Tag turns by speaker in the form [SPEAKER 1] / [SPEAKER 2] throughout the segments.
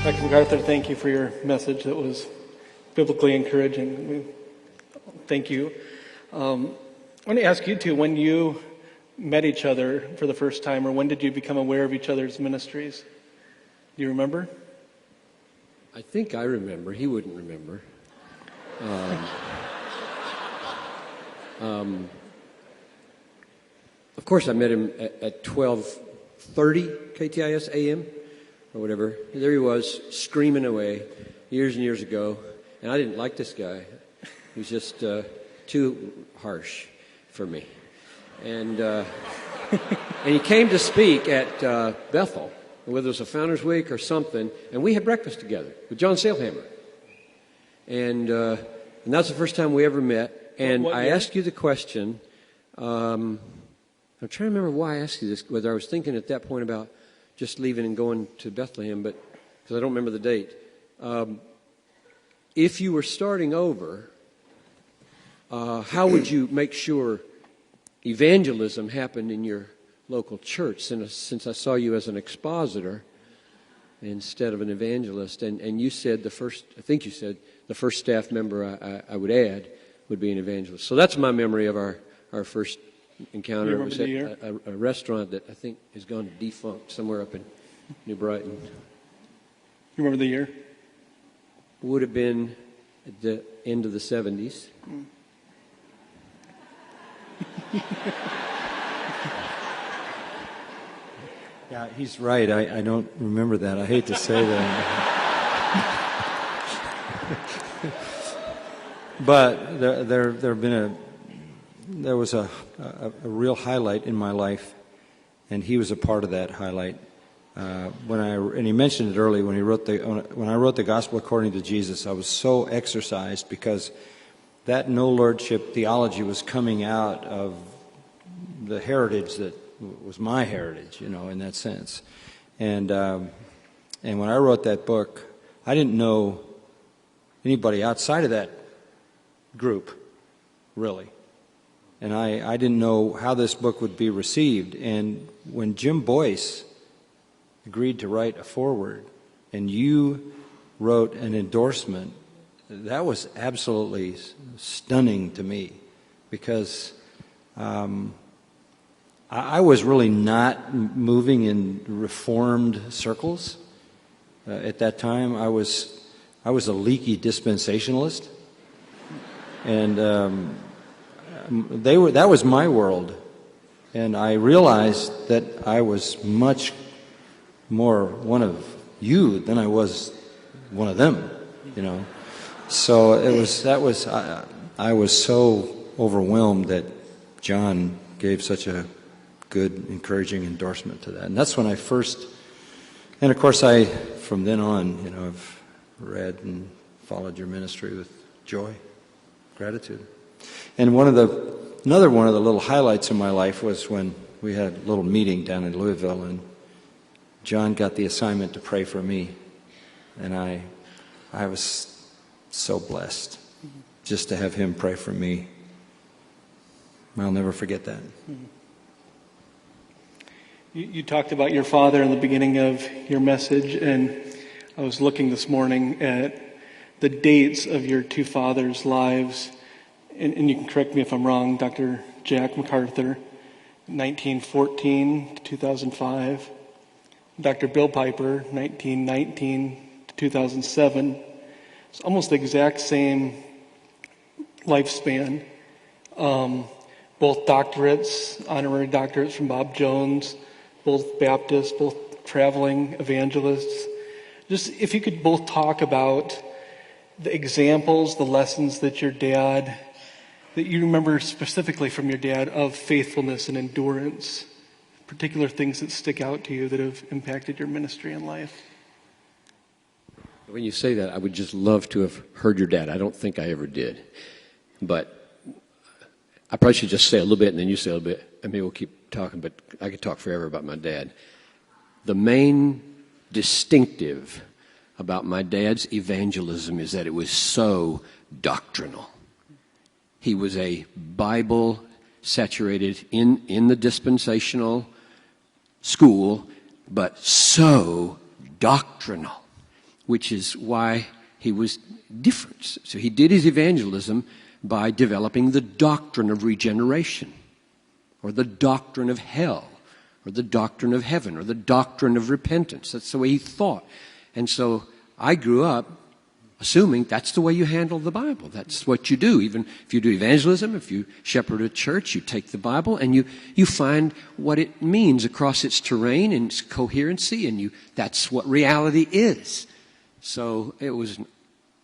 [SPEAKER 1] Dr. MacArthur, thank you for your message that was biblically encouraging. Thank you. I want to ask you two, when you met each other for the first time, or when did you become aware of each other's ministries? Do you remember?
[SPEAKER 2] I think I remember. He wouldn't remember. Of course, I met him at 12:30 KTIS AM or whatever. There he was, screaming away, years and years ago. And I didn't like this guy. He was just too harsh for me. And and he came to speak at Bethel, whether it was a Founders Week or something, and we had breakfast together with John Sailhammer. And that's the first time we ever met. And I asked you the question, I'm trying to remember why I asked you this, whether I was thinking at that point about just leaving and going to Bethlehem, but because I don't remember the date. If you were starting over, how would you make sure evangelism happened in your local church, since I saw you as an expositor instead of an evangelist? And you said the first staff member I would add would be an evangelist. So that's my memory of our first encounter.
[SPEAKER 1] You
[SPEAKER 2] it was
[SPEAKER 1] remember
[SPEAKER 2] at a restaurant that I think has gone defunct somewhere up in New Brighton.
[SPEAKER 1] You remember the year?
[SPEAKER 2] Would have been at the end of the 70s.
[SPEAKER 3] Yeah, he's right. I don't remember that. I hate to say that. But there was a real highlight in my life, and he was a part of that highlight. And he mentioned it earlier when I wrote the Gospel According to Jesus. I was so exercised because that no lordship theology was coming out of the heritage that was my heritage, in that sense. And when I wrote that book, I didn't know anybody outside of that group, really. And I didn't know how this book would be received. And when Jim Boyce agreed to write a foreword and you wrote an endorsement, that was absolutely stunning to me, because I was really not moving in Reformed circles at that time. I was a leaky dispensationalist, and that was my world. And I realized that I was much more one of you than I was one of them, So I was so overwhelmed that John gave such a good, encouraging endorsement to that. And that's when I first, and of course from then on, I've read and followed your ministry with joy, gratitude. And another one of the little highlights in my life was when we had a little meeting down in Louisville, and John got the assignment to pray for me. And I was so blessed just to have him pray for me. I'll never forget that.
[SPEAKER 1] You talked about your father in the beginning of your message, and I was looking this morning at the dates of your two fathers' lives, and you can correct me if I'm wrong. Dr. Jack MacArthur, 1914 to 2005. Dr. Bill Piper, 1919 to 2007. It's almost the exact same lifespan. Both doctorates, honorary doctorates from Bob Jones, both Baptists, both traveling evangelists. Just if you could both talk about the examples, the lessons that you remember specifically from your dad of faithfulness and endurance, particular things that stick out to you that have impacted your ministry and life.
[SPEAKER 2] When you say that, I would just love to have heard your dad. I don't think I ever did. But I probably should just say a little bit and then you say a little bit, and maybe we'll keep talking, but I could talk forever about my dad. The main distinctive about my dad's evangelism is that it was so doctrinal. He was a Bible saturated in the dispensational school, but so doctrinal. which is why he was different. So he did his evangelism by developing the doctrine of regeneration, or the doctrine of hell, or the doctrine of heaven, or the doctrine of repentance. That's the way he thought. And so I grew up assuming that's the way you handle the Bible. That's what you do. Even if you do evangelism, if you shepherd a church, you take the Bible and you find what it means across its terrain and its coherency, and that's what reality is. So it was an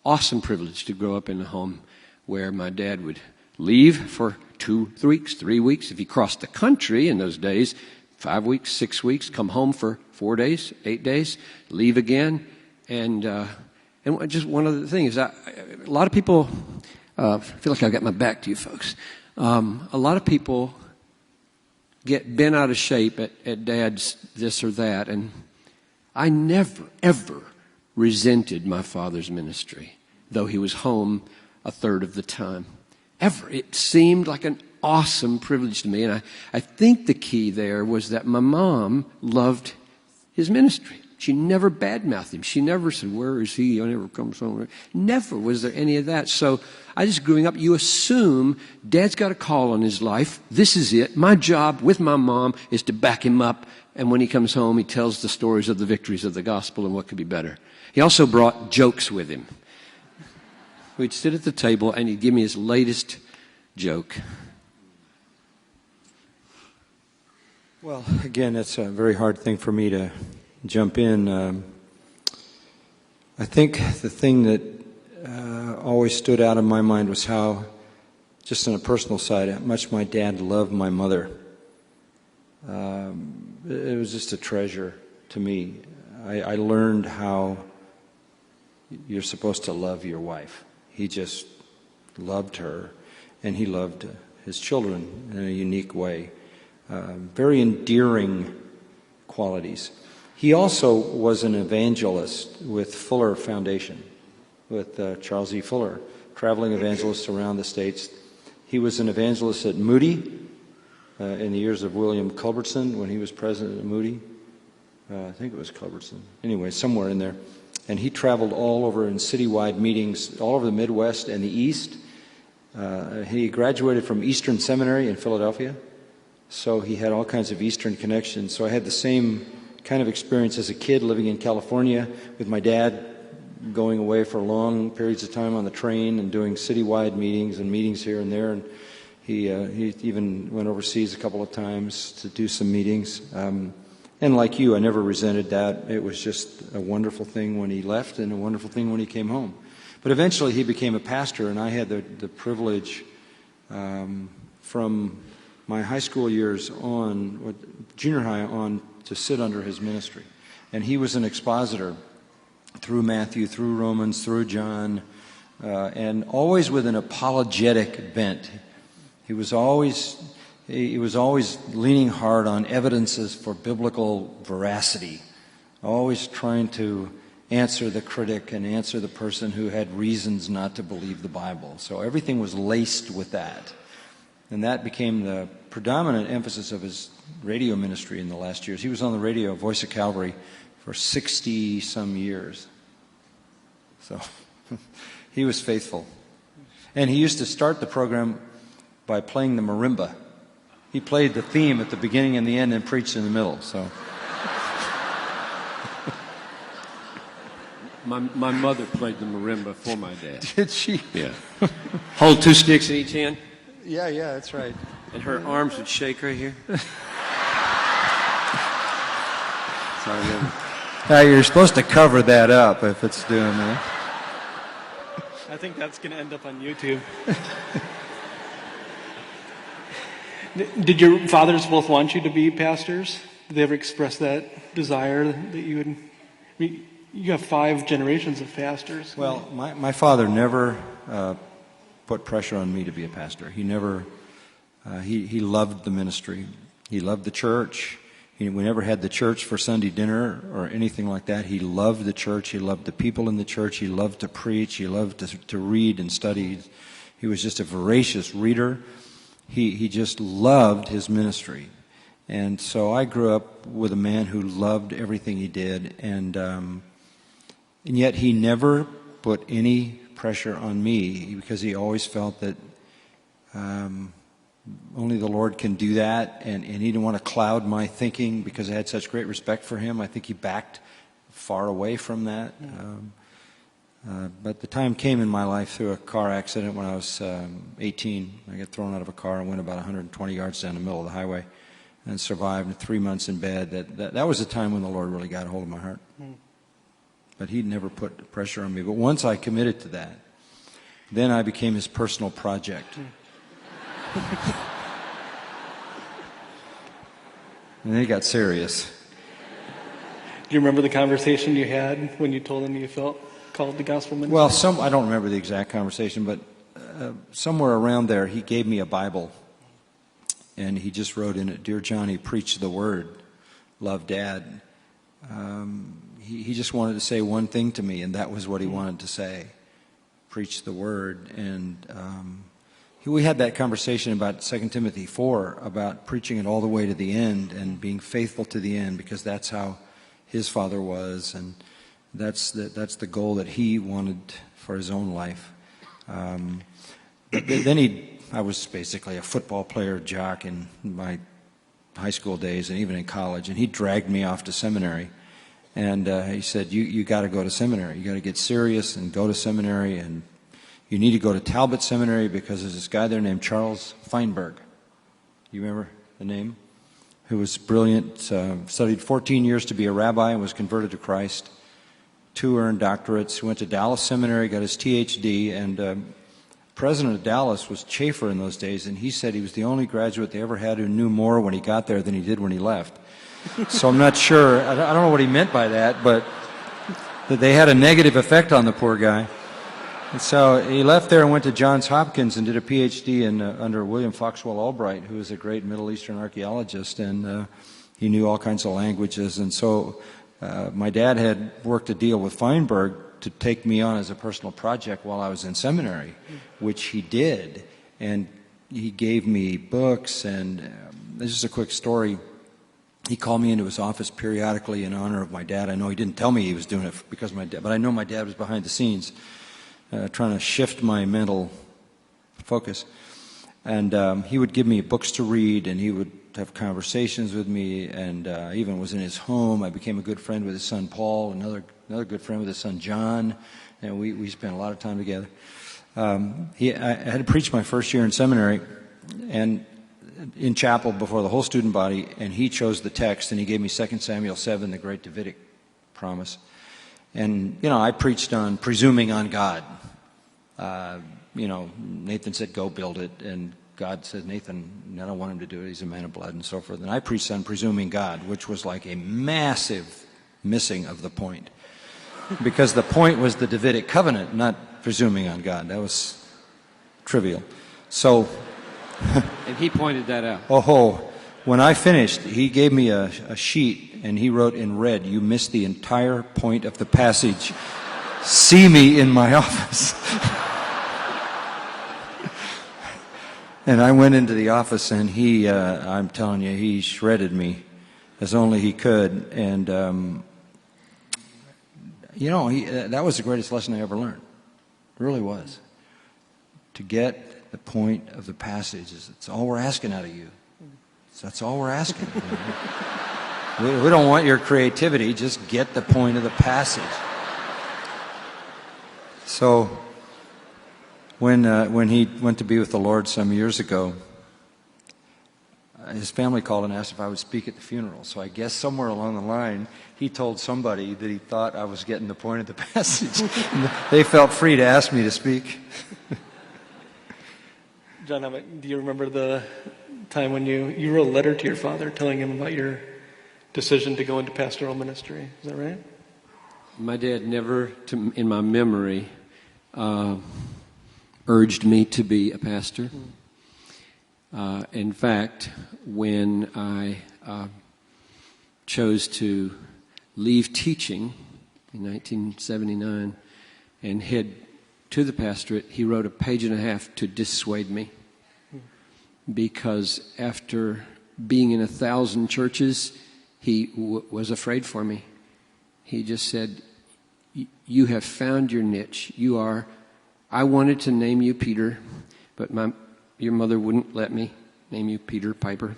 [SPEAKER 2] awesome privilege to grow up in a home where my dad would leave for 2 weeks, 3 weeks. If he crossed the country in those days, 5 weeks, 6 weeks, come home for 4 days, 8 days, leave again. And just one other thing is, a lot of people, I feel like I've got my back to you folks. A lot of people get bent out of shape at Dad's this or that, and I never, ever resented my father's ministry, though he was home a third of the time. Ever. It seemed like an awesome privilege to me, and I think the key there was that my mom loved his ministry. She never badmouthed him. She never said, "Where is he? I never comes home." Never was there any of that. So I just growing up, you assume Dad's got a call on his life. This is it. My job with my mom is to back him up. And when he comes home, he tells the stories of the victories of the gospel and what could be better. He also brought jokes with him. We'd sit at the table and he'd give me his latest joke.
[SPEAKER 3] Well, again, it's a very hard thing for me to jump in. I think the thing that always stood out in my mind was how, just on a personal side, how much my dad loved my mother. It was just a treasure to me. I learned how you're supposed to love your wife. He just loved her, and he loved his children in a unique way. Very endearing qualities. He also was an evangelist with Fuller Foundation, with Charles E. Fuller, traveling evangelist around the States. He was an evangelist at Moody in the years of William Culbertson when he was president of Moody. I think it was Culbertson. Anyway, somewhere in there. And he traveled all over in citywide meetings all over the Midwest and the East. He graduated from Eastern Seminary in Philadelphia, so he had all kinds of Eastern connections. So I had the same kind of experience as a kid living in California with my dad, going away for long periods of time on the train and doing citywide meetings and meetings here and there. And he even went overseas a couple of times to do some meetings. And like you, I never resented that. It was just a wonderful thing when he left and a wonderful thing when he came home. But eventually he became a pastor, and I had the privilege from my high school years on, junior high on, to sit under his ministry. And he was an expositor through Matthew, through Romans, through John, and always with an apologetic bent. He was always leaning hard on evidences for biblical veracity, always trying to answer the critic and answer the person who had reasons not to believe the Bible. So everything was laced with that. And that became the predominant emphasis of his radio ministry in the last years. He was on the radio, Voice of Calvary, for 60-some years. So he was faithful. And he used to start the program by playing the marimba. He played the theme at the beginning and the end and preached in the middle. So
[SPEAKER 2] my mother played the marimba for my dad.
[SPEAKER 3] did she?
[SPEAKER 2] Yeah. Hold 2 sticks in each hand.
[SPEAKER 3] Yeah, that's right.
[SPEAKER 2] And her arms would shake right here. Sorry, man.
[SPEAKER 3] Now you're supposed to cover that up if it's doing that.
[SPEAKER 1] I think that's going to end up on YouTube. Did your fathers both want you to be pastors? Did they ever express that desire that you would? I mean, you have 5 generations of pastors.
[SPEAKER 3] Well, my father never put pressure on me to be a pastor. He never. He loved the ministry. He loved the church. We never had the church for Sunday dinner or anything like that. He loved the church. He loved the people in the church. He loved to preach. He loved to read and study. He was just a voracious reader. He just loved his ministry. And so I grew up with a man who loved everything he did. And And yet he never put any pressure on me because he always felt that only the Lord can do that, and he didn't want to cloud my thinking because I had such great respect for him. I think he backed far away from that. But the time came in my life through a car accident when I was 18. I got thrown out of a car and went about 120 yards down the middle of the highway and survived 3 months in bed. That was the time when the Lord really got a hold of my heart. But he never put pressure on me. But once I committed to that, then I became his personal project. And then it got serious.
[SPEAKER 1] Do you remember the conversation you had when you told him you felt called to gospel ministry?
[SPEAKER 3] Well, I don't remember the exact conversation, but somewhere around there, he gave me a Bible. And he just wrote in it, "Dear Johnny, preach the word. Love, Dad." He just wanted to say one thing to me, and that was what he wanted to say. Preach the word. And we had that conversation about 2 Timothy 4, about preaching it all the way to the end and being faithful to the end, because that's how his father was, and that's the goal that he wanted for his own life. But then I was basically a football player, jock in my high school days and even in college, and he dragged me off to seminary. And he said, you got to go to seminary. You got to get serious and go to seminary, and you need to go to Talbot Seminary because there's this guy there named Charles Feinberg. You remember the name? Who was brilliant, studied 14 years to be a rabbi and was converted to Christ. 2 earned doctorates. He went to Dallas Seminary, got his THD, and president of Dallas was Chafer in those days, and he said he was the only graduate they ever had who knew more when he got there than he did when he left. So I'm not sure, I don't know what he meant by that, but that they had a negative effect on the poor guy. And so he left there and went to Johns Hopkins and did a PhD under William Foxwell Albright, who was a great Middle Eastern archaeologist, and he knew all kinds of languages. And so my dad had worked a deal with Feinberg to take me on as a personal project while I was in seminary, which he did. And he gave me books, and this is a quick story. He called me into his office periodically in honor of my dad. I know he didn't tell me he was doing it because of my dad, but I know my dad was behind the scenes trying to shift my mental focus. And he would give me books to read, and he would have conversations with me, and even was in his home. I became a good friend with his son Paul, another good friend with his son John, and we spent a lot of time together. I had to preach my first year in seminary, and in chapel before the whole student body, and he chose the text, and he gave me 2 Samuel 7, the great Davidic promise. And, I preached on presuming on God. Nathan said, go build it, and God said, Nathan, I don't want him to do it, he's a man of blood, and so forth. And I preached on presuming God, which was like a massive missing of the point. Because the point was the Davidic covenant, not presuming on God. That was trivial. So...
[SPEAKER 2] And he pointed that out.
[SPEAKER 3] When I finished, he gave me a sheet, and he wrote in red, "You missed the entire point of the passage. See me in my office." And I went into the office, and I'm telling you, he shredded me as only he could. And, that was the greatest lesson I ever learned. It really was. To get the point of the passage is it's all we're asking out of you. That's all we're asking. We don't want your creativity. Just get the point of the passage. So when he went to be with the Lord some years ago, his family called and asked if I would speak at the funeral. So I guess somewhere along the line, he told somebody that he thought I was getting the point of the passage. They felt free to ask me to speak.
[SPEAKER 1] John, do you remember the time when you wrote a letter to your father telling him about your decision to go into pastoral ministry? Is that right?
[SPEAKER 2] My dad never, in my memory, urged me to be a pastor. In fact, when I chose to leave teaching in 1979 and head to the pastorate, he wrote a page and a half to dissuade me. Because after being in 1,000 churches, he was afraid for me. He just said, you have found your niche. I wanted to name you Peter, but your mother wouldn't let me name you Peter Piper.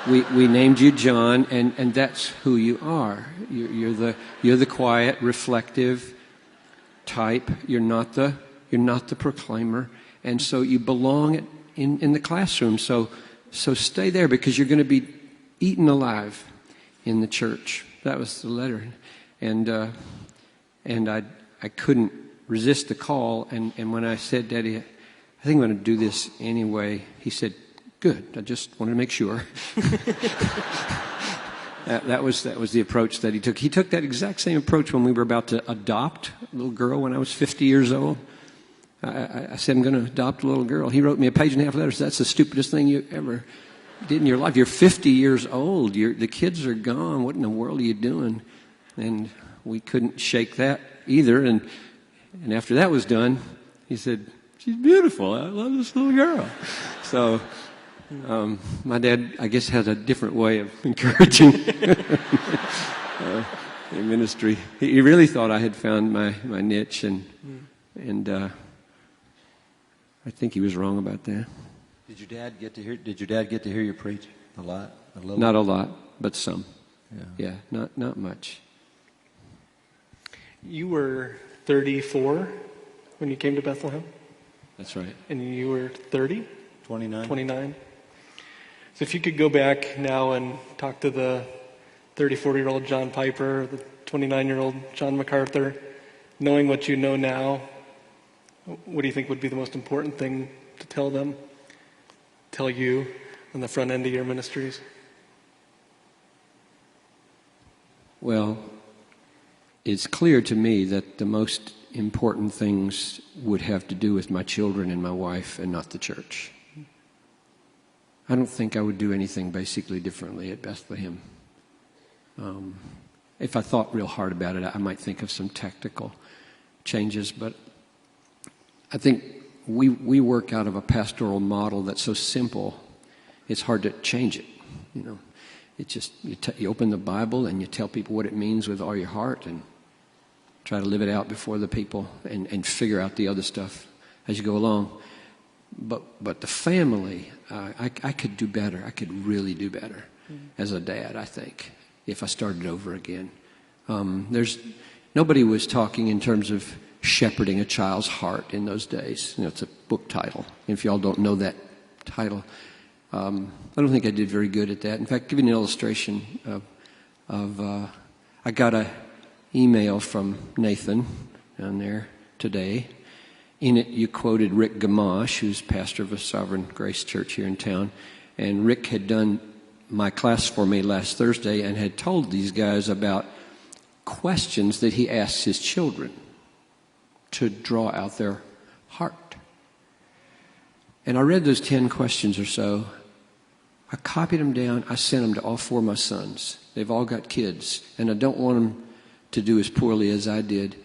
[SPEAKER 2] We named you John, and that's who you are. You're the quiet, reflective type. You're not the proclaimer, and so you belong in the classroom. So stay there, because you're going to be eaten alive in the church. That was the letter, and I couldn't resist the call. And when I said, Daddy, I think I'm going to do this anyway, he said, good. I just wanted to make sure. That was the approach that he took. He took that exact same approach when we were about to adopt a little girl when I was 50 years old. I said, I'm going to adopt a little girl. He wrote me a page and a half letter. That's the stupidest thing you ever did in your life. You're 50 years old. The kids are gone. What in the world are you doing? And we couldn't shake that either. And after that was done, he said, she's beautiful. I love this little girl. So my dad, I guess, has a different way of encouraging in ministry. He really thought I had found my niche, and I think he was wrong about that.
[SPEAKER 3] Did your dad get to hear you preach a lot?
[SPEAKER 2] Not a lot, but some.
[SPEAKER 3] Yeah.
[SPEAKER 2] Yeah, not much.
[SPEAKER 1] You were 34 when you came to Bethlehem?
[SPEAKER 2] That's right.
[SPEAKER 1] And you were 30?
[SPEAKER 3] 29.
[SPEAKER 1] 29. So if you could go back now and talk to the 34-year-old John Piper, the 29-year-old John MacArthur, knowing what you know now, what do you think would be the most important thing to tell them, tell you on the front end of your ministries?
[SPEAKER 2] Well, it's clear to me that the most important things would have to do with my children and my wife, and not the church. I don't think I would do anything basically differently at Bethlehem. If I thought real hard about it, I might think of some tactical changes, but I think we work out of a pastoral model that's so simple, it's hard to change it. It's just you open the Bible and you tell people what it means with all your heart, and try to live it out before the people, and figure out the other stuff as you go along. But the family, I could do better. I could really do better as a dad, I think, if I started over again. Nobody was talking in terms of shepherding a child's heart in those days. It's a book title. If y'all don't know that title, I don't think I did very good at that. In fact, give you an illustration of I got a email from Nathan down there today. In it, you quoted Rick Gamache, who's pastor of a Sovereign Grace Church here in town. And Rick had done my class for me last Thursday and had told these guys about questions that he asks his children to draw out their heart. And I read those 10 questions or so. I copied them down. I sent them to all 4 of my sons. They've all got kids, and I don't want them to do as poorly as I did.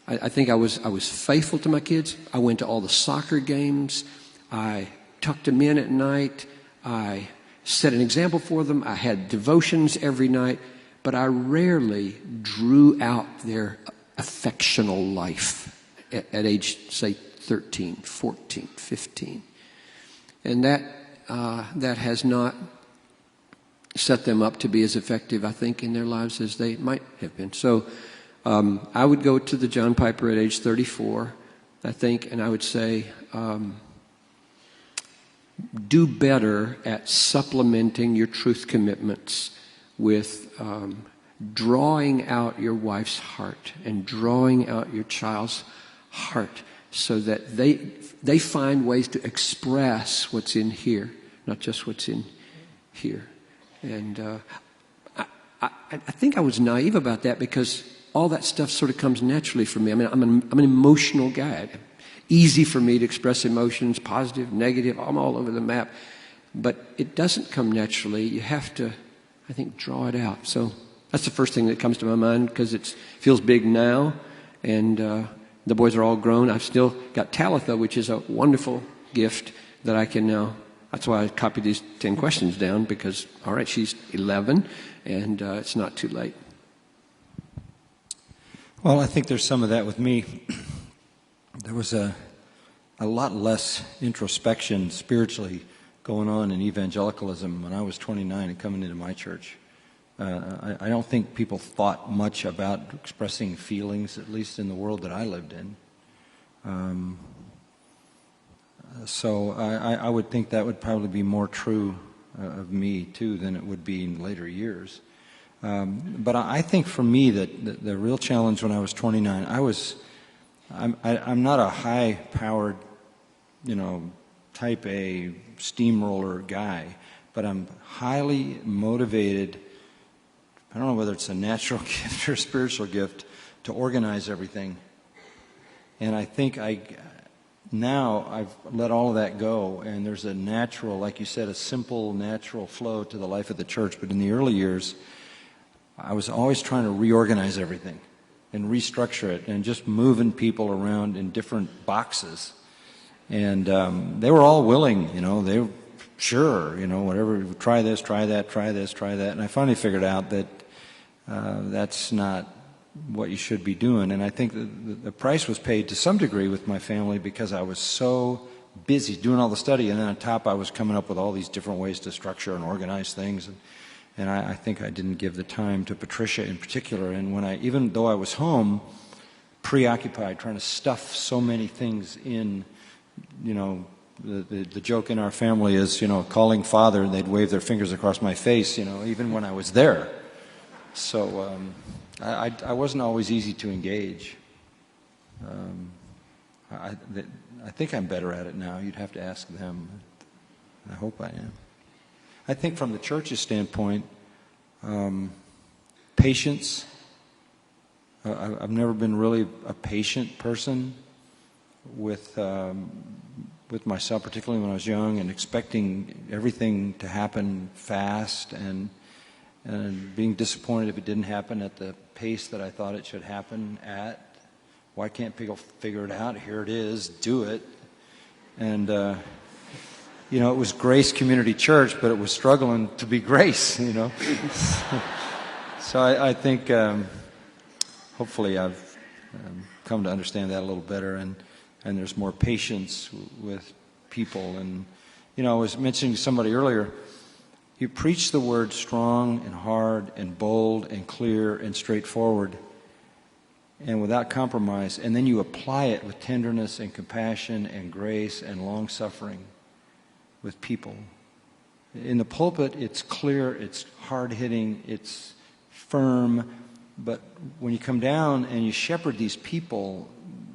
[SPEAKER 2] I think I was faithful to my kids. I went to all the soccer games. I tucked them in at night. I set an example for them. I had devotions every night, but I rarely drew out their affectional life at age, say, 13, 14, 15. And that has not set them up to be as effective, I think, in their lives as they might have been. So I would go to the John Piper at age 34, I think, and I would say, do better at supplementing your truth commitments with drawing out your wife's heart and drawing out your child's heart, so that they find ways to express what's in here, not just what's in here. And I think I was naive about that, because all that stuff sort of comes naturally for me. I mean, I'm an emotional guy. Easy for me to express emotions, positive, negative. I'm all over the map. But it doesn't come naturally. You have to, I think, draw it out. So that's the first thing that comes to my mind, because it feels big now. And the boys are all grown. I've still got Talitha, which is a wonderful gift that I can now That's why I copied these 10 questions down, because, all right, she's 11, and it's not too late.
[SPEAKER 3] Well, I think there's some of that with me. There was a lot less introspection spiritually going on in evangelicalism when I was 29 and coming into my church. I don't think people thought much about expressing feelings, at least in the world that I lived in. So I would think that would probably be more true of me, too, than it would be in later years. But I think for me that the real challenge when I was 29, I'm not a high-powered, type A steamroller guy, but I'm highly motivated. I don't know whether it's a natural gift or a spiritual gift to organize everything. And I think now I've let all of that go, and there's a natural, like you said, a simple, natural flow to the life of the church. But in the early years, I was always trying to reorganize everything and restructure it and just moving people around in different boxes. And they were all willing, they were sure, whatever, try this, try that, try this, try that. And I finally figured out that that's not what you should be doing. And I think the price was paid to some degree with my family because I was so busy doing all the study, and then on top I was coming up with all these different ways to structure and organize things. And I think I didn't give the time to Patricia in particular. And even though I was home, preoccupied, trying to stuff so many things in, the joke in our family is, calling father, and they'd wave their fingers across my face, even when I was there. So I wasn't always easy to engage. I think I'm better at it now. You'd have to ask them. I hope I am. I think from the church's standpoint, patience. I've never been really a patient person with myself, particularly when I was young, and expecting everything to happen fast and being disappointed if it didn't happen at the pace that I thought it should happen at. Why can't people figure it out? Here it is, do it. And it was Grace Community Church, but it was struggling to be Grace, So I think hopefully I've come to understand that a little better, and there's more patience with people. And, I was mentioning to somebody earlier, you preach the word strong and hard and bold and clear and straightforward and without compromise, and then you apply it with tenderness and compassion and grace and long-suffering with people. In the pulpit, it's clear, it's hard-hitting, it's firm, but when you come down and you shepherd these people,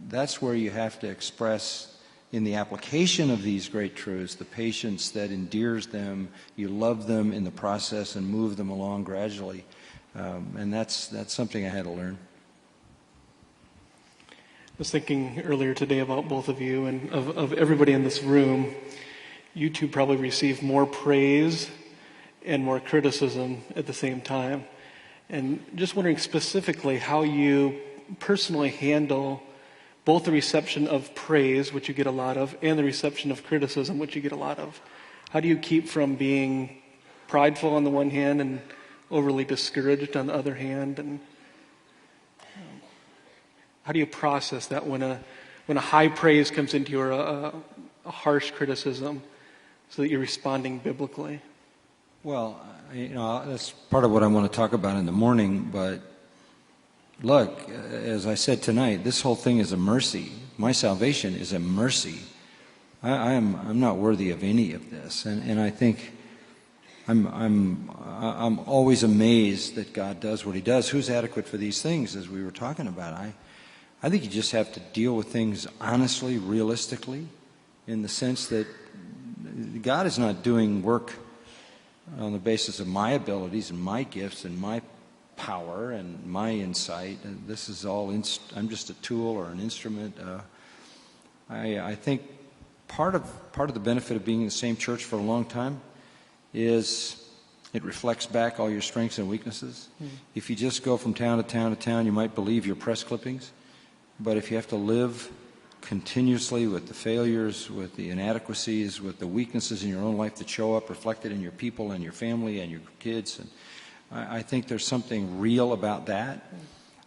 [SPEAKER 3] that's where you have to express in the application of these great truths the patience that endears them. You love them in the process and move them along gradually, and that's something I had to learn.
[SPEAKER 1] I was thinking earlier today about both of you and of everybody in this room. You two probably receive more praise and more criticism at the same time. And just wondering specifically how you personally handle both the reception of praise, which you get a lot of, and the reception of criticism, which you get a lot of. How do you keep from being prideful on the one hand and overly discouraged on the other hand? And how do you process that when a high praise comes into you, or a harsh criticism, so that you're responding biblically?
[SPEAKER 3] Well, that's part of what I want to talk about in the morning, but look, as I said tonight, this whole thing is a mercy. My salvation is a mercy. I'm not worthy of any of this, and I think I'm always amazed that God does what He does. Who's adequate for these things, as we were talking about? I think you just have to deal with things honestly, realistically, in the sense that God is not doing work on the basis of my abilities and my gifts and my power and my insight. And this is all, I'm just a tool or an instrument. I think part of the benefit of being in the same church for a long time is it reflects back all your strengths and weaknesses. Mm-hmm. If you just go from town to town to town, you might believe your press clippings. But if you have to live continuously with the failures, with the inadequacies, with the weaknesses in your own life that show up reflected in your people and your family and your kids. And I think there's something real about that.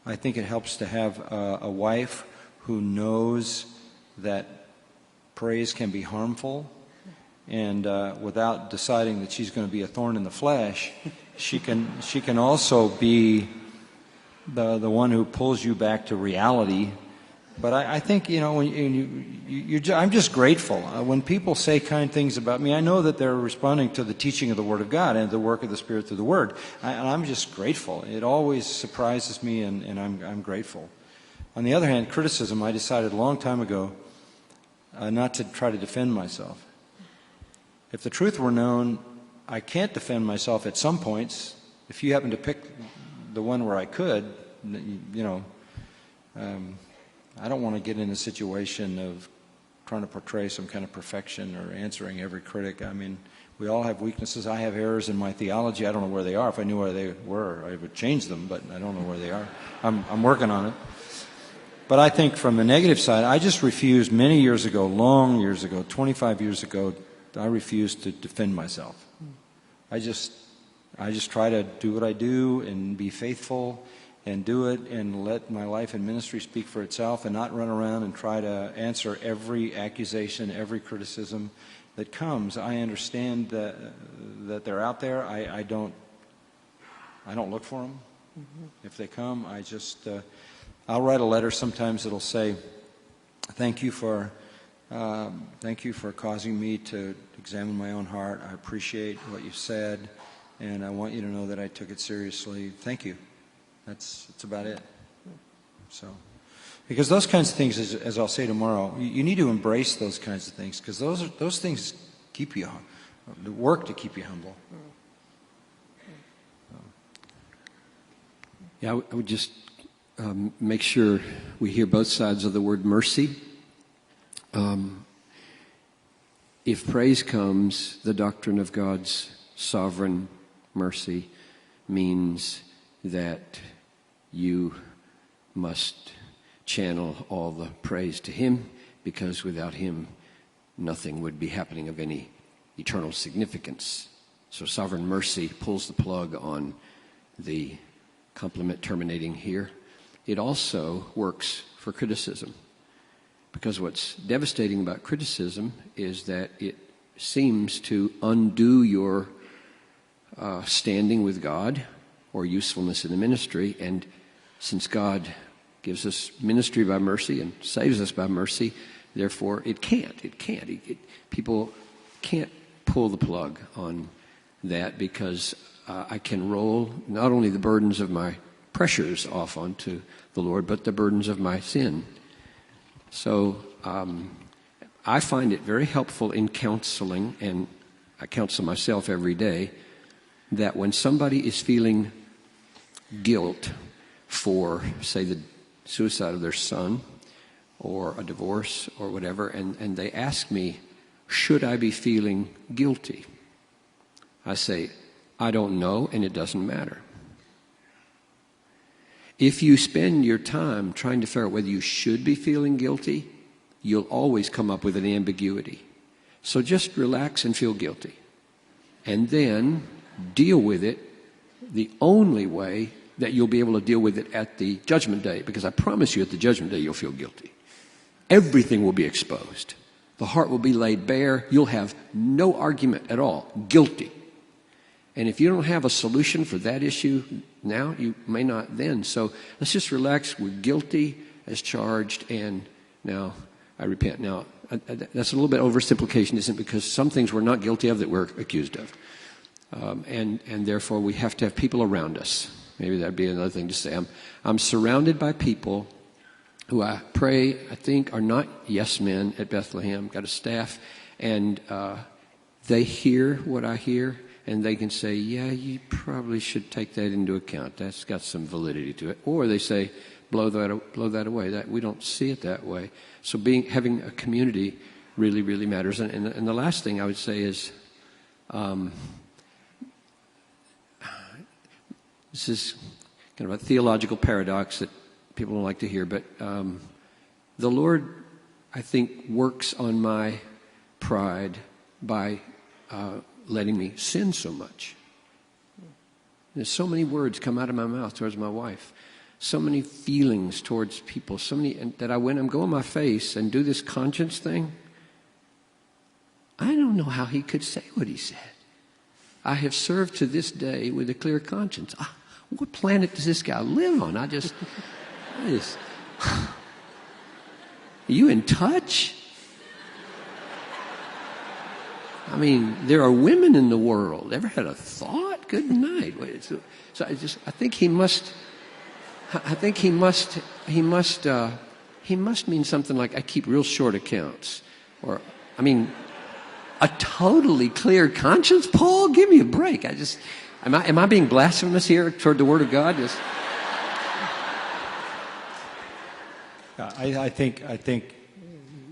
[SPEAKER 3] I think it helps to have a wife who knows that praise can be harmful, and without deciding that she's going to be a thorn in the flesh, she can also be the one who pulls you back to reality. But I think, when I'm just grateful. When people say kind things about me, I know that they're responding to the teaching of the Word of God and the work of the Spirit through the Word. And I'm just grateful. It always surprises me, and I'm grateful. On the other hand, criticism, I decided a long time ago not to try to defend myself. If the truth were known, I can't defend myself at some points. If you happen to pick the one where I could, I don't want to get in a situation of trying to portray some kind of perfection or answering every critic. I mean, we all have weaknesses. I have errors in my theology. I don't know where they are. If I knew where they were, I would change them, but I don't know where they are. I'm working on it. But I think from the negative side, I just refused many years ago, long years ago, 25 years ago, I refused to defend myself. I just try to do what I do and be faithful and do it and let my life and ministry speak for itself and not run around and try to answer every accusation, every criticism that comes. I understand that they're out there. I don't look for them. Mm-hmm. If they come, I'll write a letter. Sometimes it'll say, thank you for causing me to examine my own heart. I appreciate what you said, and I want you to know that I took it seriously. Thank you. That's about it. So, because those kinds of things, as I'll say tomorrow, you need to embrace those kinds of things, because those things keep you, work to keep you humble.
[SPEAKER 2] Yeah, I would just make sure we hear both sides of the word mercy. If praise comes, the doctrine of God's sovereign mercy means that you must channel all the praise to Him, because without Him, nothing would be happening of any eternal significance. So sovereign mercy pulls the plug on the compliment terminating here. It also works for criticism, because what's devastating about criticism is that it seems to undo your standing with God or usefulness in the ministry. And since God gives us ministry by mercy and saves us by mercy, therefore it can't. People can't pull the plug on that, because I can roll not only the burdens of my pressures off onto the Lord, but the burdens of my sin. So I find it very helpful in counseling, and I counsel myself every day, that when somebody is feeling guilt for, say, the suicide of their son or a divorce or whatever, and they ask me, should I be feeling guilty? I say, I don't know, and it doesn't matter. If you spend your time trying to figure out whether you should be feeling guilty, you'll always come up with an ambiguity. So just relax and feel guilty, and then deal with it the only way that you'll be able to deal with it at the judgment day, because I promise you at the judgment day you'll feel guilty. Everything will be exposed. The heart will be laid bare. You'll have no argument at all. Guilty. And if you don't have a solution for that issue now, you may not then. So let's just relax. We're guilty as charged, and now I repent. Now, that's a little bit oversimplification, isn't it? Because some things we're not guilty of that we're accused of. And therefore we have to have people around us. Maybe that'd be another thing to say. I'm surrounded by people who I pray, I think, are not yes men at Bethlehem. Got a staff, and they hear what I hear, and they can say, yeah, you probably should take that into account. That's got some validity to it. Or they say, blow that away. That we don't see it that way. So having a community really, really matters. And the last thing I would say is, this is kind of a theological paradox that people don't like to hear, but the Lord, I think, works on my pride by letting me sin so much. There's so many words come out of my mouth towards my wife, so many feelings towards people, so many, and that when I'm going my face and do this conscience thing, I don't know how he could say what he said. I have served to this day with a clear conscience. What planet does this guy live on? Are you in touch? I mean, there are women in the world. Ever had a thought? Good night. So I think he must mean something like, I keep real short accounts. Or, I mean, a totally clear conscience? Paul, give me a break. Am I being blasphemous here toward the Word of God?
[SPEAKER 3] I think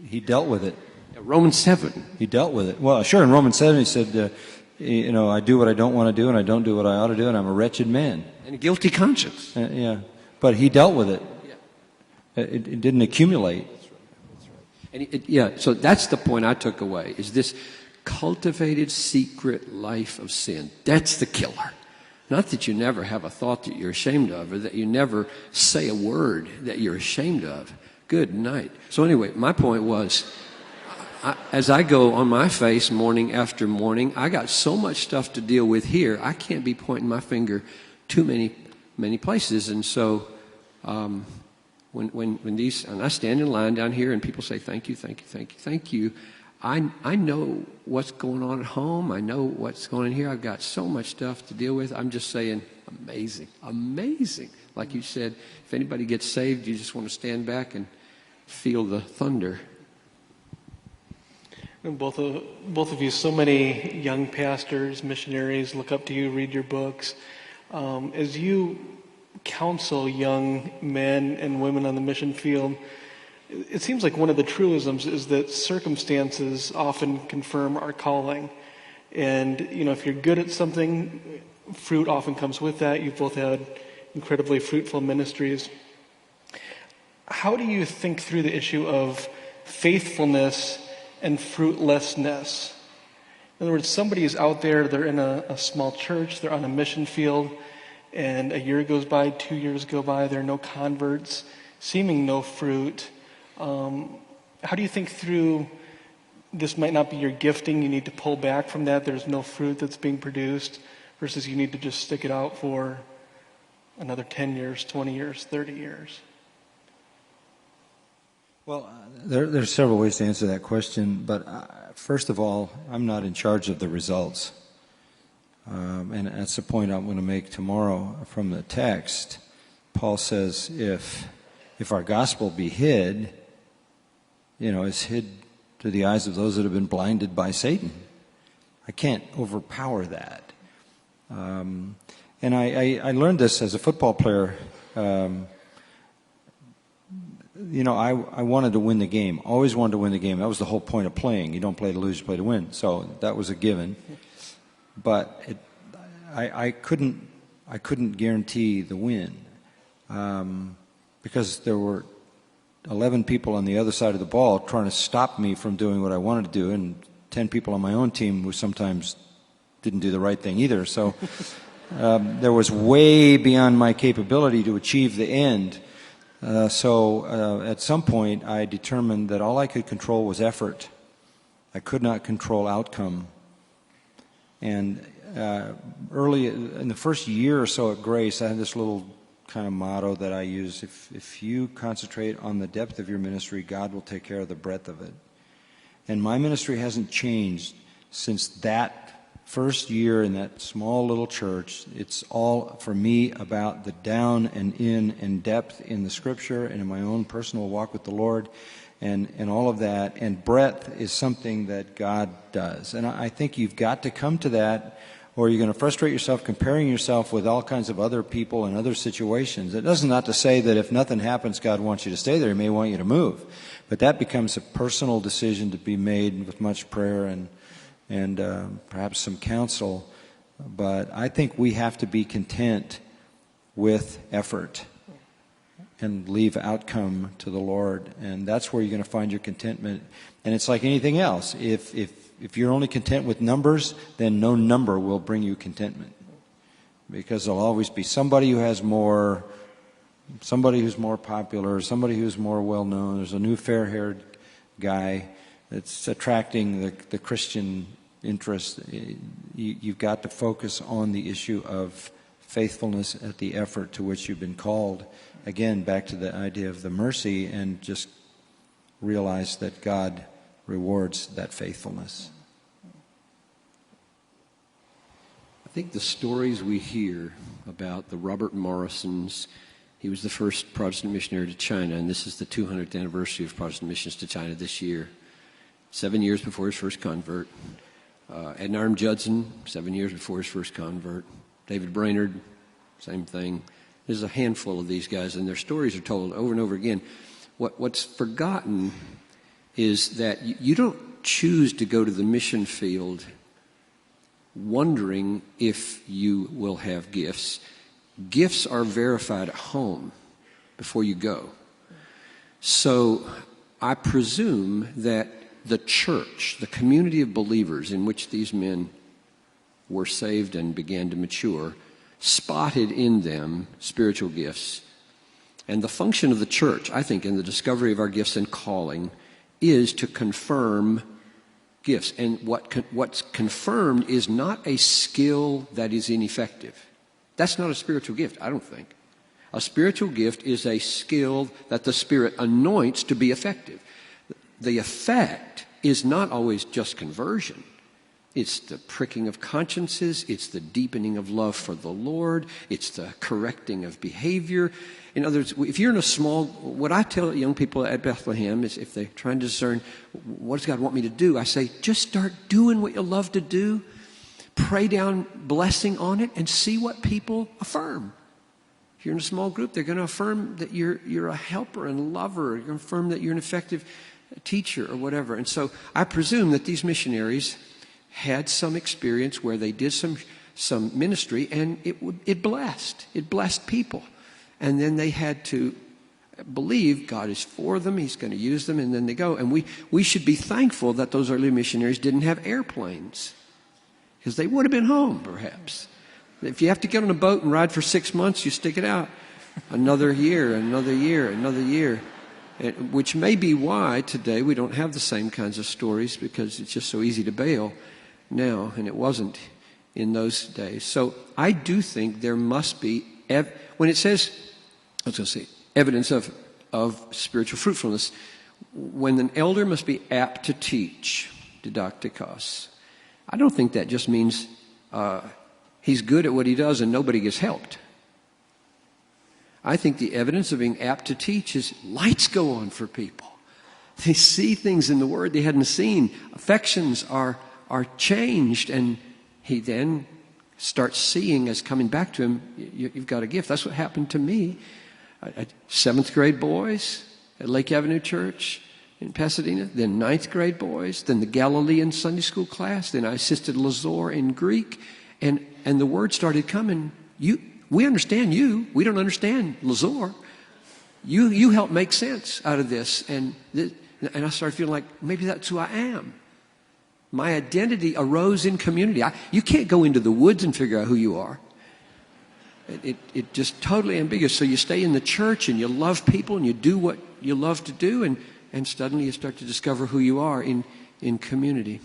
[SPEAKER 3] he dealt with it.
[SPEAKER 2] Romans 7.
[SPEAKER 3] He dealt with it. Well, sure, in Romans 7 he said, I do what I don't want to do, and I don't do what I ought to do, and I'm a wretched man.
[SPEAKER 2] And a guilty conscience.
[SPEAKER 3] Yeah, but he dealt with it. Yeah. It didn't accumulate.
[SPEAKER 2] That's right. And so that's the point I took away, is this cultivated secret life of sin. That's the killer. Not that you never have a thought that you're ashamed of, or that you never say a word that you're ashamed of. Good night. So anyway, my point was, as I go on my face morning after morning, I got so much stuff to deal with here, I can't be pointing my finger too many places. And so when these, and I stand in line down here and people say, thank you, thank you, thank you, thank you, I know what's going on at home. I know what's going on here. I've got so much stuff to deal with. I'm just saying, amazing, amazing. Like you said, if anybody gets saved, you just want to stand back and feel the thunder.
[SPEAKER 1] And both of you, so many young pastors, missionaries, look up to you, read your books. As you counsel young men and women on the mission field, it seems like one of the truisms is that circumstances often confirm our calling. And, if you're good at something, fruit often comes with that. You've both had incredibly fruitful ministries. How do you think through the issue of faithfulness and fruitlessness? In other words, somebody is out there, they're in a small church, they're on a mission field, and a year goes by, 2 years go by, there are no converts, seeming no fruit. How do you think through, this might not be your gifting, you need to pull back from that, there's no fruit that's being produced, versus you need to just stick it out for another 10 years, 20 years, 30 years?
[SPEAKER 3] Well, there's several ways to answer that question, but first of all, I'm not in charge of the results. And that's the point I'm going to make tomorrow from the text. Paul says, if our gospel be hid, it's hid to the eyes of those that have been blinded by Satan. I can't overpower that. And I learned this as a football player. I wanted to win the game. Always wanted to win the game. That was the whole point of playing. You don't play to lose, you play to win. So that was a given. But I couldn't guarantee the win because there were 11 people on the other side of the ball trying to stop me from doing what I wanted to do, and 10 people on my own team who sometimes didn't do the right thing either. So there was way beyond my capability to achieve the end. So at some point I determined that all I could control was effort. I could not control outcome. And early in the first year or so at Grace, I had this little kind of motto that I use: if you concentrate on the depth of your ministry, God will take care of the breadth of it. And my ministry hasn't changed since that first year in that small little church. It's all, for me, about the down and in and depth in the Scripture and in my own personal walk with the Lord and all of that. And breadth is something that God does. And I think you've got to come to that, or you're going to frustrate yourself comparing yourself with all kinds of other people and other situations. It doesn't not to say that if nothing happens, God wants you to stay there. He may want you to move. But that becomes a personal decision to be made with much prayer and perhaps some counsel. But I think we have to be content with effort and leave outcome to the Lord. And that's where you're going to find your contentment. And it's like anything else. If you're only content with numbers, then no number will bring you contentment. Because there'll always be somebody who has more, somebody who's more popular, somebody who's more well-known. There's a new fair-haired guy that's attracting the Christian interest. You've got to focus on the issue of faithfulness at the effort to which you've been called. Again, back to the idea of the mercy, and just realize that God rewards that faithfulness.
[SPEAKER 2] I think the stories we hear about the Robert Morrisons, he was the first Protestant missionary to China, and this is the 200th anniversary of Protestant missions to China this year, 7 years before his first convert. Adoniram Judson, 7 years before his first convert. David Brainerd, same thing. There's a handful of these guys, and their stories are told over and over again. What's forgotten is that you don't choose to go to the mission field wondering if you will have gifts. Gifts are verified at home before you go. So I presume that the church, the community of believers in which these men were saved and began to mature, spotted in them spiritual gifts. And the function of the church, I think, in the discovery of our gifts and calling is to confirm gifts. And what's confirmed is not a skill that is ineffective. That's not a spiritual gift, I don't think. A spiritual gift is a skill that the Spirit anoints to be effective. The effect is not always just conversion. It's the pricking of consciences. It's the deepening of love for the Lord. It's the correcting of behavior. In other words, if you're in a small, what I tell young people at Bethlehem is if they're trying to discern, what does God want me to do? I say, just start doing what you love to do. Pray down blessing on it and see what people affirm. If you're in a small group, they're going to affirm that you're a helper and lover. You're going to affirm that you're an effective teacher or whatever. And so I presume that these missionaries had some experience where they did some ministry, and it blessed people. And then they had to believe God is for them, He's going to use them, and then they go. And we should be thankful that those early missionaries didn't have airplanes, because they would have been home, perhaps. If you have to get on a boat and ride for 6 months, you stick it out. Another year, another year, another year. Which may be why today we don't have the same kinds of stories, because it's just so easy to bail now, and it wasn't in those days. So I do think there must be, when it says, I was going to say, evidence of spiritual fruitfulness, when an elder must be apt to teach, didaktikos, I don't think that just means he's good at what he does and nobody gets helped. I think the evidence of being apt to teach is lights go on for people. They see things in the Word they hadn't seen. Affections are changed, and he then starts seeing as coming back to him, you've got a gift. That's what happened to me. 7th grade boys at Lake Avenue Church in Pasadena, then 9th grade boys, then the Galilean Sunday school class, then I assisted Lazor in Greek, and the word started coming. We understand you. We don't understand Lazor. You help make sense out of this. And I started feeling like maybe that's who I am. My identity arose in community. You can't go into the woods and figure out who you are. It just totally ambiguous. So you stay in the church and you love people and you do what you love to do, and suddenly you start to discover who you are in community.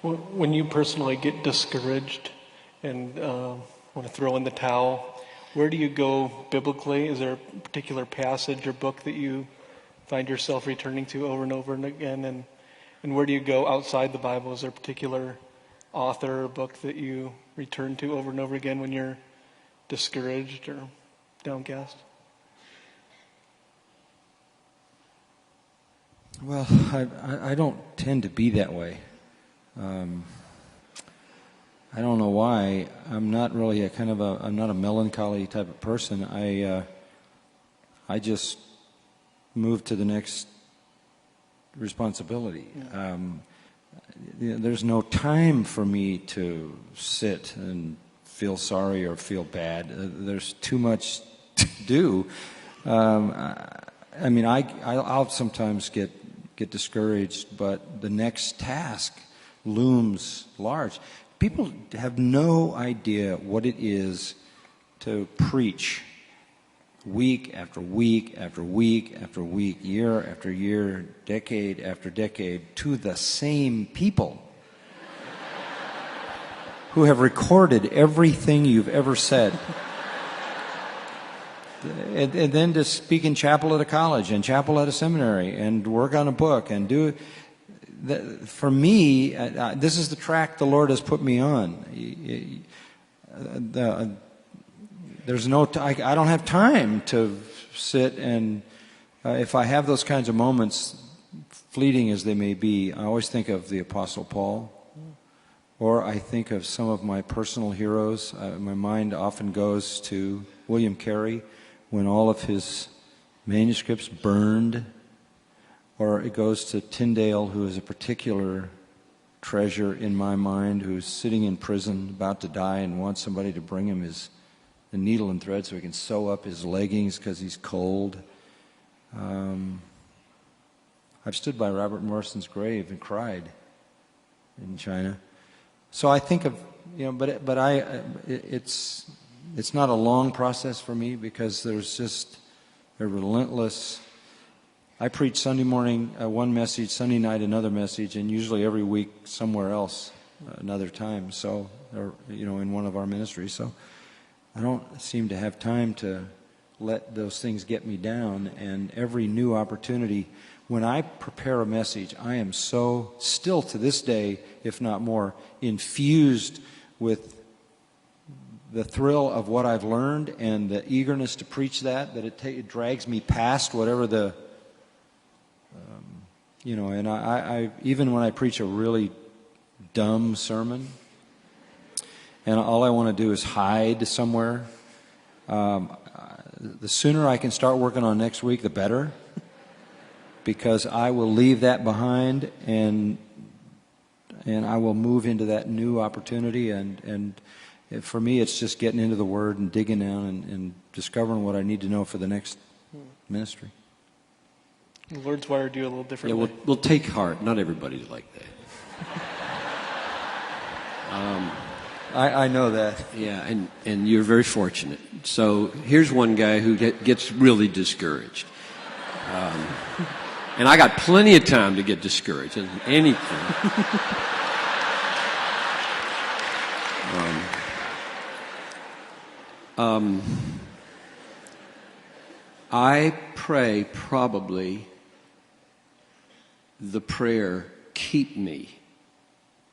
[SPEAKER 1] When you personally get discouraged and want to throw in the towel, where do you go biblically? Is there a particular passage or book that you find yourself returning to over and over and again? And where do you go outside the Bible? Is there a particular author or book that you return to over and over again when you're discouraged or downcast?
[SPEAKER 3] Well, I don't tend to be that way. I don't know why. I'm not really I'm not a melancholy type of person. I just move to the next responsibility. There's no time for me to sit and feel sorry or feel bad. There's too much to do. I'll sometimes get discouraged, but the next task looms large. People have no idea what it is to preach week after week after week after week, year after year, decade after decade, to the same people who have recorded everything you've ever said. And then to speak in chapel at a college and chapel at a seminary and work on a book and do... For me, this is the track the Lord has put me on. There's I don't have time to sit and... if I have those kinds of moments, fleeting as they may be, I always think of the Apostle Paul. Or I think of some of my personal heroes. My mind often goes to William Carey when all of his manuscripts burned. Or it goes to Tyndale, who is a particular treasure in my mind, who's sitting in prison, about to die, and wants somebody to bring him the needle and thread so he can sew up his leggings because he's cold. I've stood by Robert Morrison's grave and cried in China. So I think of, it's not a long process for me because there's just a relentless... I preach Sunday morning one message, Sunday night another message, and usually every week somewhere else another time. So, in one of our ministries. So, I don't seem to have time to let those things get me down. And every new opportunity, when I prepare a message, I am so still to this day, if not more, infused with the thrill of what I've learned and the eagerness to preach that it drags me past whatever the and I even when I preach a really dumb sermon, and all I want to do is hide somewhere, the sooner I can start working on next week, the better, because I will leave that behind and I will move into that new opportunity. And for me, it's just getting into the Word and digging down and discovering what I need to know for the next ministry.
[SPEAKER 1] The Lord's wired you a little differently.
[SPEAKER 2] Yeah, we'll take heart. Not everybody's like that.
[SPEAKER 3] I know that.
[SPEAKER 2] Yeah, and you're very fortunate. So here's one guy who gets really discouraged. And I got plenty of time to get discouraged in anything. I pray probably the prayer, keep me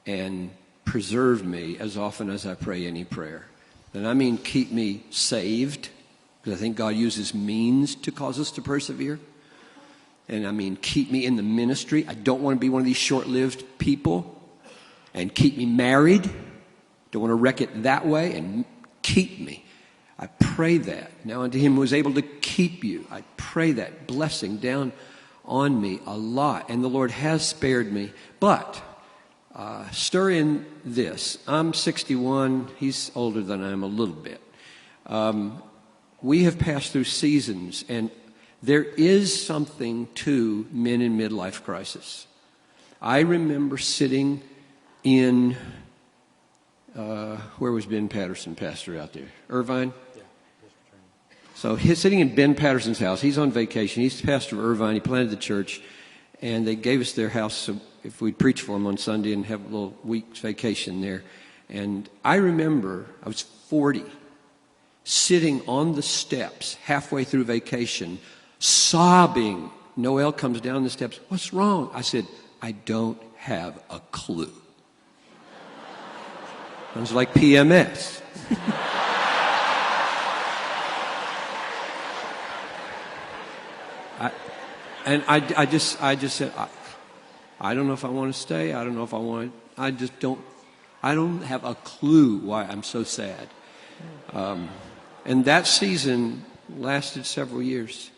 [SPEAKER 2] and preserve me, as often as I pray any prayer. And I mean keep me saved, because I think God uses means to cause us to persevere. And I mean keep me in the ministry. I don't want to be one of these short-lived people. And keep me married. Don't want to wreck it that way. And keep me. I pray that. Now unto him who is able to keep you, I pray that blessing down on me a lot. And the Lord has spared me. But stir in this. I'm 61. He's older than I am a little bit. We have passed through seasons, and there is something to men in midlife crisis. I remember sitting in, where was Ben Patterson pastor out there? Irvine? Yeah. So he's sitting in Ben Patterson's house. He's on vacation. He's the pastor of Irvine. He planted the church, and they gave us their house so if we'd preach for him on Sunday and have a little week's vacation there. And I remember, I was 40, sitting on the steps halfway through vacation, sobbing. Noel comes down the steps. What's wrong? I said, I don't have a clue. It was like PMS. I just said, I don't know if I want to stay. I don't know if I want to. I don't have a clue why I'm so sad. And that season lasted several years.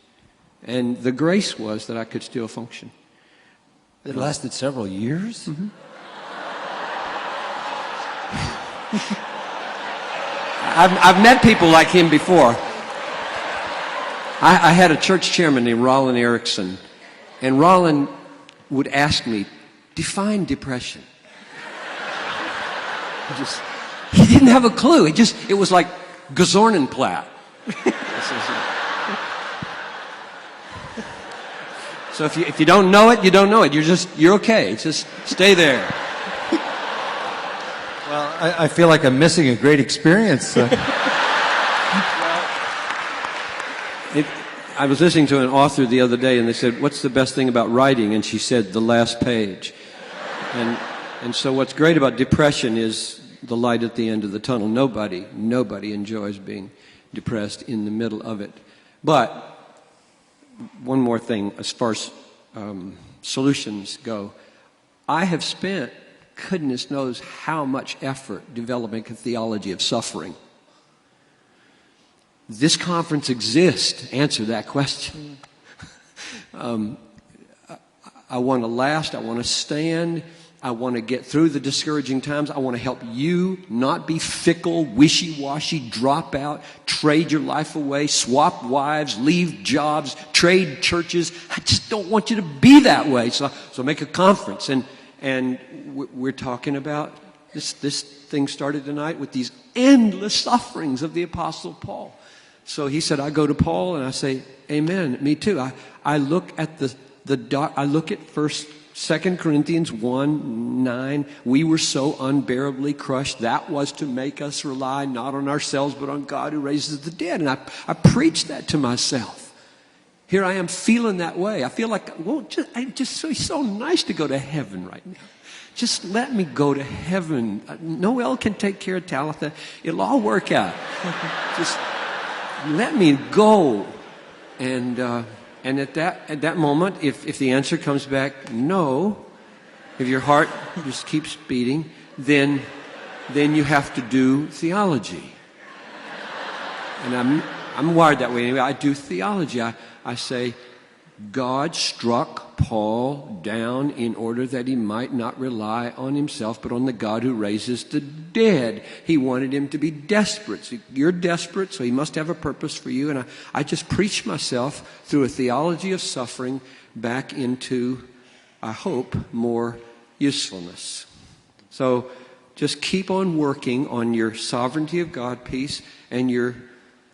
[SPEAKER 2] And the grace was that I could still function.
[SPEAKER 3] It lasted several years?
[SPEAKER 2] Mm-hmm. I've met people like him before. I had a church chairman named Roland Erickson, and Roland would ask me, define depression. He didn't have a clue. It was like Gazornenplat. So if you don't know it, you don't know it. You're okay. Just stay there.
[SPEAKER 3] Well, I feel like I'm missing a great experience.
[SPEAKER 2] I was listening to an author the other day, and they said, "What's the best thing about writing?" And she said, "The last page." And so what's great about depression is the light at the end of the tunnel. Nobody enjoys being depressed in the middle of it. But one more thing as far as solutions go. I have spent, goodness knows how much effort developing a theology of suffering. This conference exists to answer that question. I want to last. I want to stand. I want to get through the discouraging times. I want to help you not be fickle, wishy-washy, drop out, trade your life away, swap wives, leave jobs, trade churches. I just don't want you to be that way. So make a conference. And we're talking about this thing started tonight with these endless sufferings of the Apostle Paul. So he said, I go to Paul and I say, amen, me too. I look at I look at 2 Corinthians 1:9. We were so unbearably crushed. That was to make us rely not on ourselves, but on God who raises the dead. And I preached that to myself. Here I am feeling that way. I feel like, well, it's so nice to go to heaven right now. Just let me go to heaven. Noel can take care of Talitha. It'll all work out. Just let me go. And at that moment, if the answer comes back no, if your heart just keeps beating, then you have to do theology. And I'm wired that way anyway. I do theology. I say, God struck Paul down in order that he might not rely on himself, but on the God who raises the dead. He wanted him to be desperate. So you're desperate, so he must have a purpose for you. And I just preach myself through a theology of suffering back into, I hope, more usefulness. So just keep on working on your sovereignty of God piece and your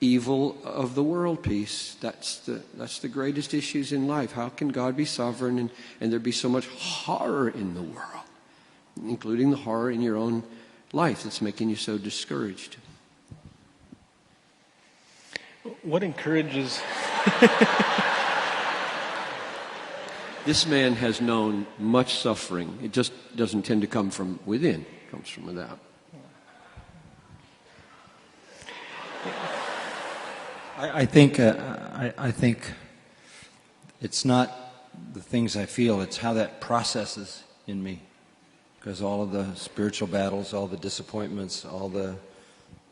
[SPEAKER 2] evil of the world piece. That's the greatest issues in life. How can God be sovereign and there be so much horror in the world, including the horror in your own life that's making you so discouraged?
[SPEAKER 1] What encourages?
[SPEAKER 2] This man has known much suffering. It just doesn't tend to come from within. It comes from without.
[SPEAKER 3] I think it's not the things I feel, it's how that processes in me. Because all of the spiritual battles, all the disappointments, all the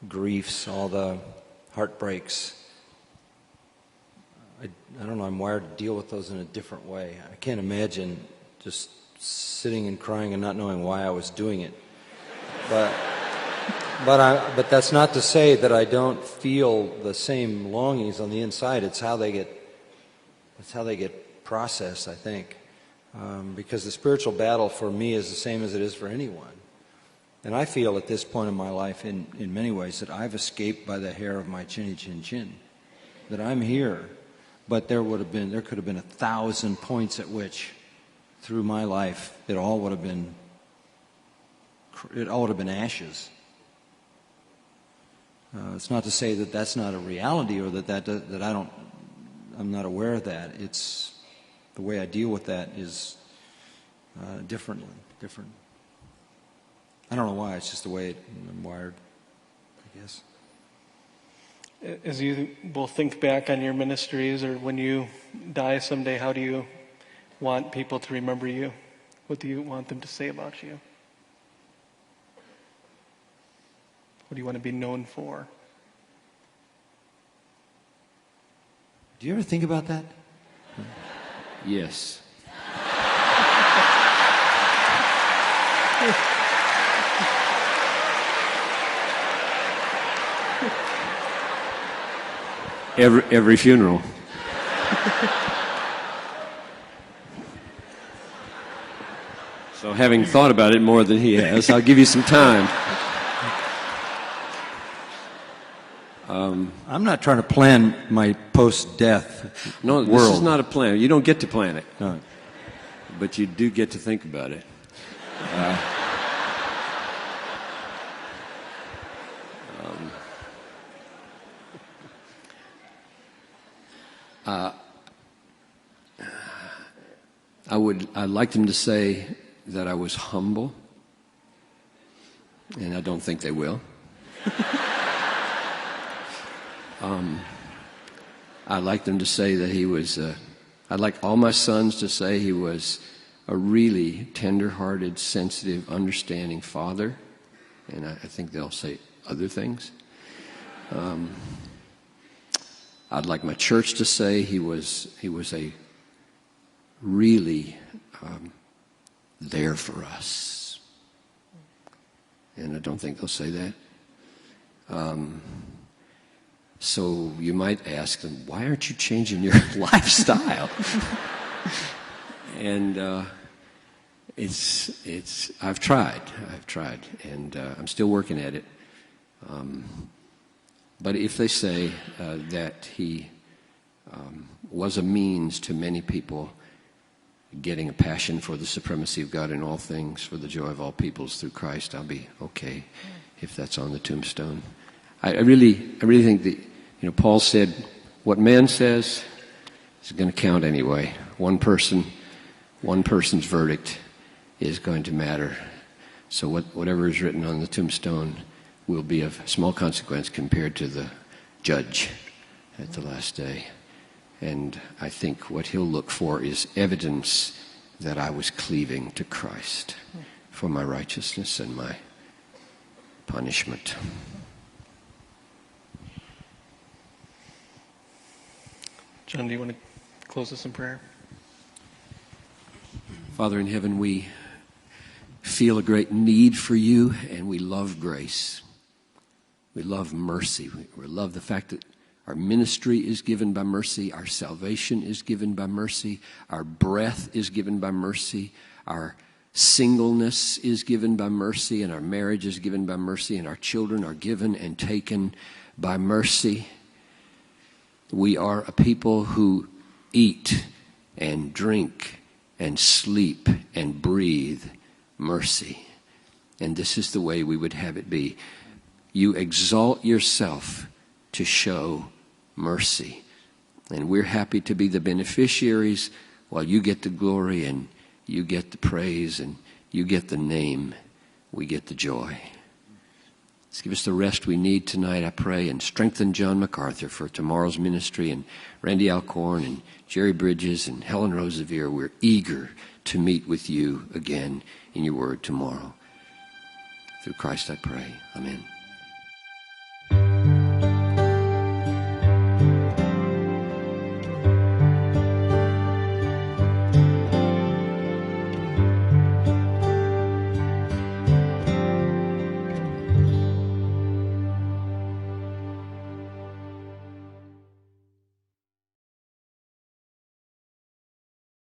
[SPEAKER 3] griefs, all the heartbreaks, I don't know, I'm wired to deal with those in a different way. I can't imagine just sitting and crying and not knowing why I was doing it. But that's not to say that I don't feel the same longings on the inside. It's how they get processed, I think. Because the spiritual battle for me is the same as it is for anyone. And I feel at this point in my life, in many ways, that I've escaped by the hair of my chinny chin chin. That I'm here, but there could have been 1,000 points at which, through my life, it all would have been ashes. It's not to say that that's not a reality or that I'm not aware of that. It's the way I deal with that is different. I don't know why. It's just the way I'm wired, I guess.
[SPEAKER 1] As you both think back on your ministries, or when you die someday, how do you want people to remember you? What do you want them to say about you? What do you want to be known for?
[SPEAKER 3] Do you ever think about that?
[SPEAKER 2] Yes. Every funeral. So having thought about it more than he has, I'll give you some time.
[SPEAKER 3] I'm not trying to plan my post-death
[SPEAKER 2] No,
[SPEAKER 3] world.
[SPEAKER 2] this is not a plan. You don't get to plan it.
[SPEAKER 3] No.
[SPEAKER 2] But you do get to think about it. I'd like them to say that I was humble, and I don't think they will. I'd like them to say that he was, I'd like all my sons to say he was a really tender-hearted, sensitive, understanding father, and I think they'll say other things. I'd like my church to say he was a really there for us, and I don't think they'll say that. So you might ask them, why aren't you changing your lifestyle? And I've tried, and I'm still working at it. But if they say that he was a means to many people getting a passion for the supremacy of God in all things, for the joy of all peoples through Christ, I'll be okay if that's on the tombstone. I really think that, Paul said, what man says is going to count anyway. One person's verdict is going to matter. So whatever is written on the tombstone will be of small consequence compared to the judge at the last day. And I think what he'll look for is evidence that I was cleaving to Christ for my righteousness and my punishment.
[SPEAKER 1] John, do you want to close us in prayer?
[SPEAKER 2] Father in heaven, we feel a great need for you, and we love grace. We love mercy. We love the fact that our ministry is given by mercy. Our salvation is given by mercy. Our breath is given by mercy. Our singleness is given by mercy, and our marriage is given by mercy, and our children are given and taken by mercy. We are a people who eat and drink and sleep and breathe mercy. And this is the way we would have it be. You exalt yourself to show mercy. And we're happy to be the beneficiaries while you get the glory and you get the praise and you get the name. We get the joy. Let's give us the rest we need tonight, I pray, and strengthen John MacArthur for tomorrow's ministry, and Randy Alcorn and Jerry Bridges and Helen Rosevere. We're eager to meet with you again in your word tomorrow. Through Christ I pray. Amen.